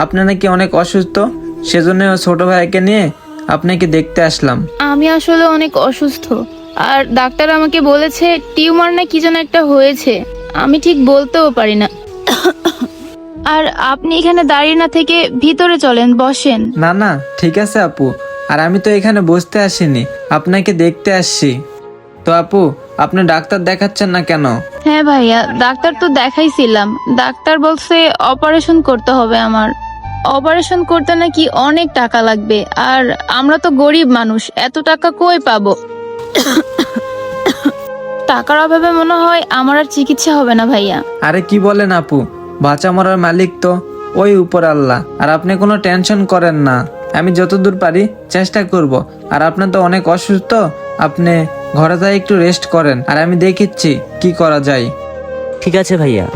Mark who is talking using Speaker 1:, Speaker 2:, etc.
Speaker 1: আপনি নাকি অনেক অসুস্থ, সেজন্য ছোট ভাইকে নিয়ে আপনাকে দেখতে আসলাম।
Speaker 2: আমি আসলে অনেক অসুস্থ, আর ডাক্তার আমাকে বলেছে টিউমার না কি যেন একটা হয়েছে, আমি ঠিক বলতেও পারি না। আর আপনি এখানে দাঁড়িয়ে না থেকে ভিতরে চলেন, বসেন।
Speaker 1: না না, ঠিক আছে আপু, আর আমি তো এখানে বসতে আসিনি, আপনাকে দেখতে আসছি। তো আপু, আপনি ডাক্তার দেখাচ্ছেন না কেন?
Speaker 2: হ্যাঁ ভাইয়া, ডাক্তার তো দেখাইছিলাম। ডাক্তার বলছে অপারেশন করতে হবে আমার। অপারেশন করতে নাকি অনেক টাকা লাগবে, আর আমরা তো গরিব মানুষ, এত টাকা কই পাবো। টাকার অভাবে মনে হয় আমার আর চিকিৎসা হবে না ভাইয়া।
Speaker 1: আরে কি বলেন আপু, বাঁচা মরার মালিক তো ওই উপর আল্লাহ, আর আপনি কোনো টেনশন করেন না, আমি যতদূর পারি চেষ্টা করব। আর আপনি তো অনেক অসুস্থ, আপনি ঘরে যাই একটু রেস্ট করেন, আর আমি দেখিচ্ছি কি করা যায়।
Speaker 3: ঠিক আছে ভাইয়া।